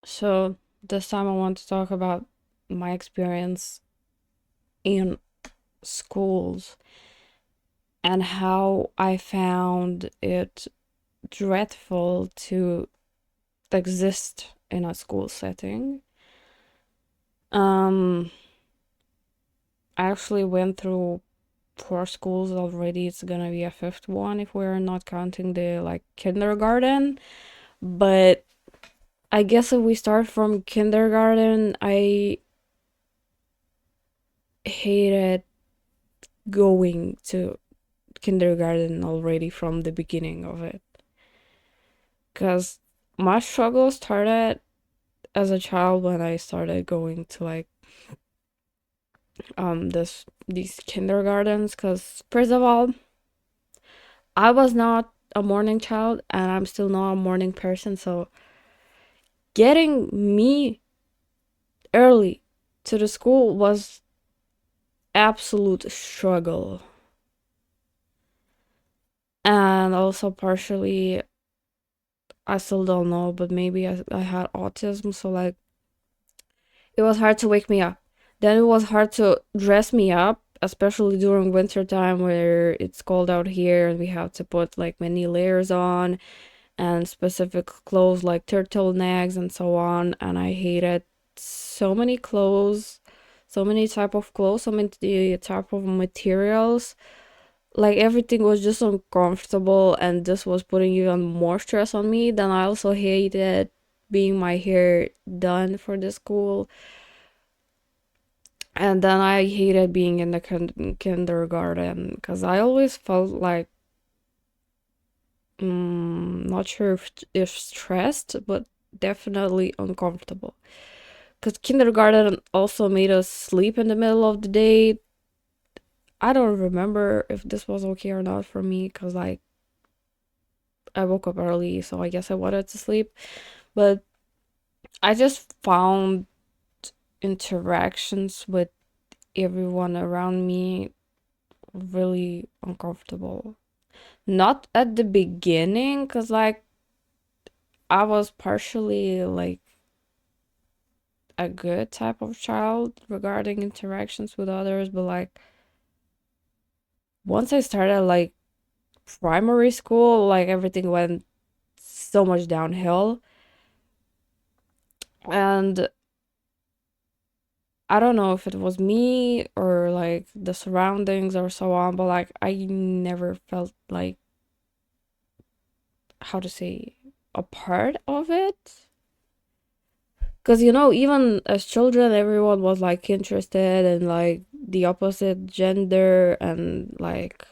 So, this time I want to talk about my experience in schools and how I found it dreadful to exist in a school setting. Um, I actually went through four schools already. It's gonna be a fifth one if we're not counting the like kindergarten. But I guess if we start from kindergarten, I hated going to kindergarten already from the beginning of it. Because my struggle started as a child when I started going to like this these kindergartens. Because first of all, I was not a morning child and I'm still not a morning person, so getting me early to the school was absolute struggle. And also partially I still don't know, but maybe I had autism, so like it was hard to wake me up. Then it was hard to dress me up, especially during winter time where it's cold out here and we have to put like many layers on and specific clothes like turtlenecks and so on. And I hated so many clothes, so many type of clothes, so many type of materials. Like everything was just uncomfortable and this was putting even more stress on me. Then I also hated being my hair done for the school, and then I hated being in the kindergarten because I always felt like, not sure if stressed, but definitely uncomfortable. Because kindergarten also made us sleep in the middle of the day. I don't remember if this was okay or not for me because, like, I woke up early, so I guess I wanted to sleep. But I just found interactions with everyone around me really uncomfortable. Not at the beginning, because like I was partially like a good type of child regarding interactions with others, but like once I started like primary school, like everything went so much downhill. And I don't know if it was me or like the surroundings or so on, but like I never felt like, how to say, a part of it. Because, even as children, everyone was like interested in like the opposite gender and like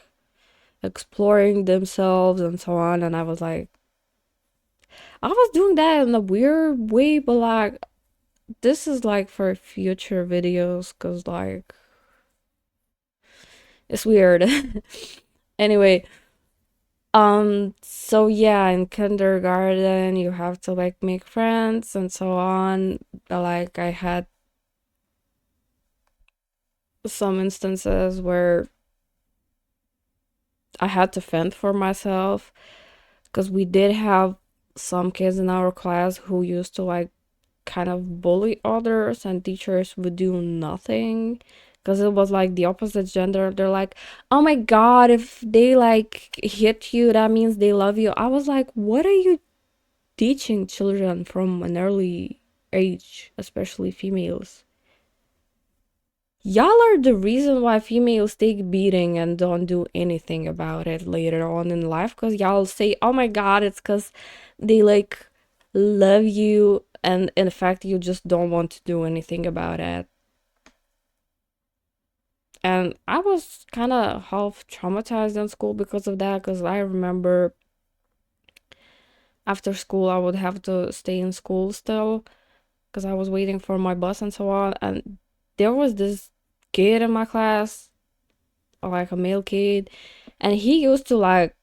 exploring themselves and so on. And I was like, I was doing that in a weird way, but like, this is like for future videos because like, it's weird. Anyway, so yeah, in kindergarten, you have to like make friends and so on. Like, I had some instances where I had to fend for myself because we did have some kids in our class who used to like kind of bully others, and teachers would do nothing because it was like the opposite gender. They're like, oh my god, if they like hit you, that means they love you. I was like, what are you teaching children from an early age, especially females? Y'all are the reason why females take beating and don't do anything about it later on in life, because y'all say, oh my god, it's because they like love you, and in fact you just don't want to do anything about it. And I was kind of half traumatized in school because of that, because I remember after school I would have to stay in school still because I was waiting for my bus and so on. And there was this kid in my class, like a male kid, and he used to like,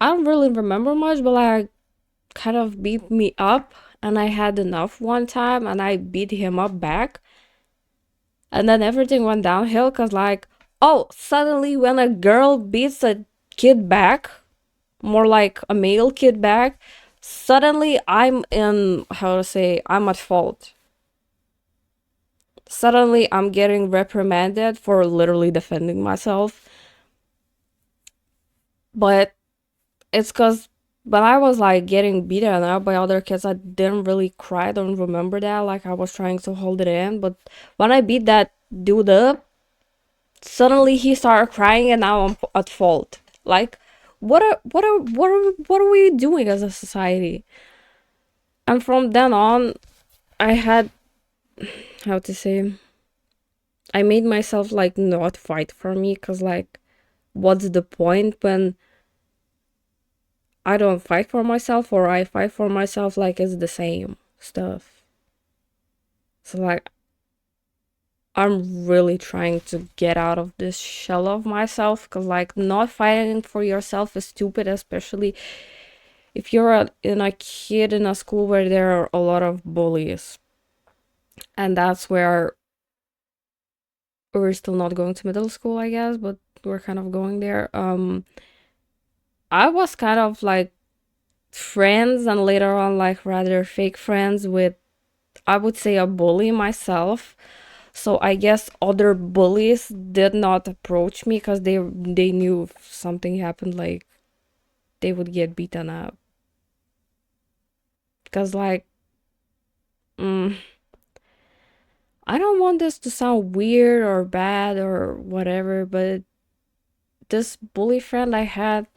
I don't really remember much, but like kind of beat me up, and I had enough one time and I beat him up back, and then everything went downhill because like, oh, suddenly when a girl beats a kid back, more like a male kid back, Suddenly I'm in, how to say, I'm at fault. Suddenly I'm getting reprimanded for literally defending myself. But it's because when I was like getting beaten up by other kids, I didn't really cry. I don't remember that. Like I was trying to hold it in. But when I beat that dude up, suddenly he started crying and now I'm at fault. Like what are we doing as a society? And from then on, I had, how to say, I made myself like not fight for me, because like what's the point when I don't fight for myself or I fight for myself? Like it's the same stuff. So like I'm really trying to get out of this shell of myself, because like not fighting for yourself is stupid, especially if you're in a kid in a school where there are a lot of bullies. And that's where we're still not going to middle school, I guess, but we're kind of going there. I was kind of like friends and later on like rather fake friends with, I would say, a bully myself. So I guess other bullies did not approach me because they knew if something happened, like they would get beaten up. Because like, mm, I don't want this to sound weird or bad or whatever, but this bully friend I had,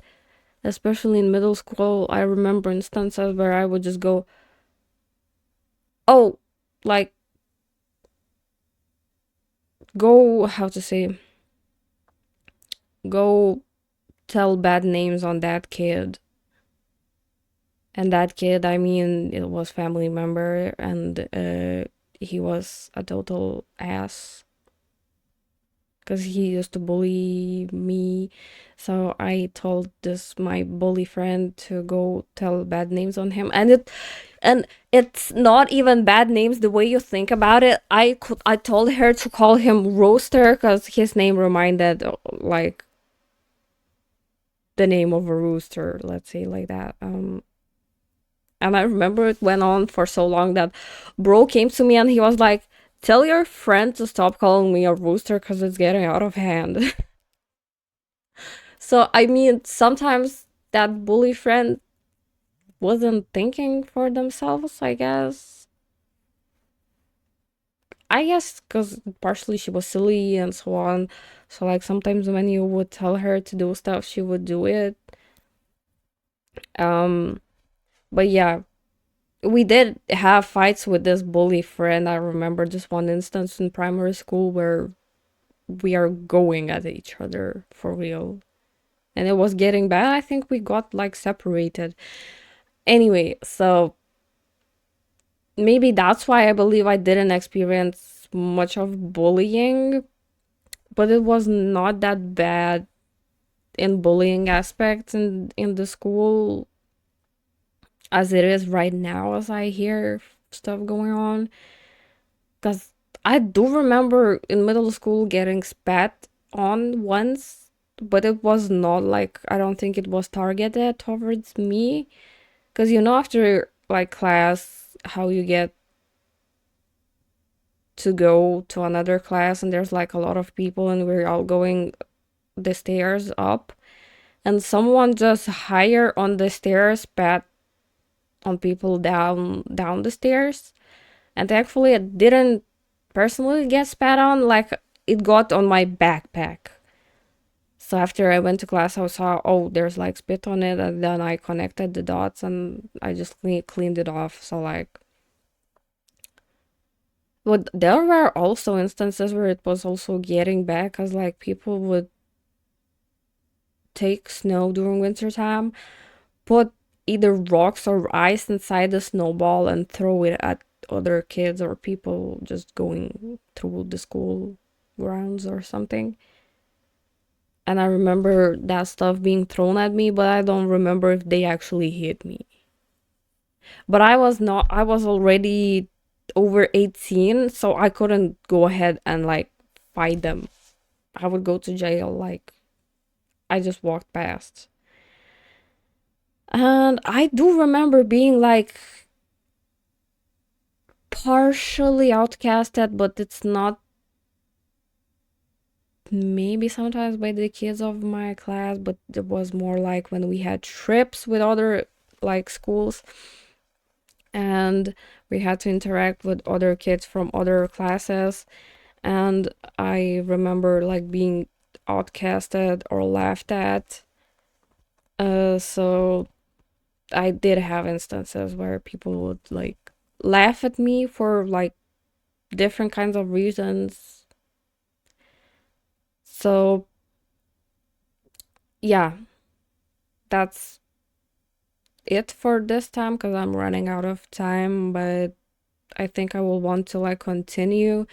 especially in middle school, I remember instances where I would just go, oh, like, go, how to say, go tell bad names on that kid. And that kid, I mean, it was family member, and he was a total ass because he used to bully me. So I told this my bully friend to go tell bad names on him, and it's not even bad names the way you think about it. I told her to call him Rooster because his name reminded like the name of a rooster, let's say like that. And I remember it went on for so long that bro came to me and he was like, tell your friend to stop calling me a rooster because it's getting out of hand. So, I mean, sometimes that bully friend wasn't thinking for themselves, I guess. I guess because partially she was silly and so on. So, like, sometimes when you would tell her to do stuff, she would do it. Um, but yeah, we did have fights with this bully friend. I remember just one instance in primary school where we are going at each other for real. And it was getting bad. I think we got like separated. Anyway, so maybe that's why I believe I didn't experience much of bullying, but it was not that bad in bullying aspects in the school as it is right now, as I hear stuff going on. Because I do remember in middle school getting spat on once, but it was not like, I don't think it was targeted towards me. Because you know, after like class, how you get to go to another class and there's like a lot of people and we're all going the stairs up, and someone just higher on the stairs spat on people down the stairs. And thankfully it didn't personally get spat on, like it got on my backpack. So after I went to class, I saw, oh, there's like spit on it, and then I connected the dots and I just cleaned it off. So like, but there were also instances where it was also getting bad, because like people would take snow during winter time, put either rocks or ice inside the snowball and throw it at other kids or people just going through the school grounds or something. And I remember that stuff being thrown at me, but I don't remember if they actually hit me. But I was already over 18, so I couldn't go ahead and like fight them. I would go to jail, like I just walked past. And I do remember being like partially outcasted, but it's not, maybe sometimes by the kids of my class, but it was more like when we had trips with other like schools, and we had to interact with other kids from other classes. And I remember like being outcasted or laughed at. So I did have instances where people would like laugh at me for like different kinds of reasons. So yeah, that's it for this time because I'm running out of time. But I think I will want to like continue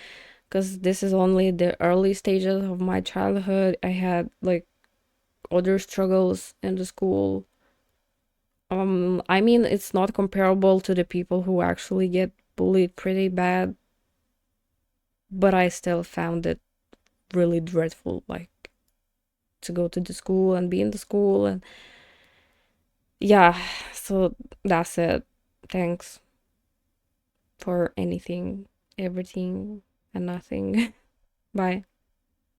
because this is only the early stages of my childhood. I had like other struggles in the school. I mean, it's not comparable to the people who actually get bullied pretty bad, but I still found it really dreadful, like to go to the school and be in the school. And yeah, so that's it. Thanks for anything, everything, and nothing. Bye.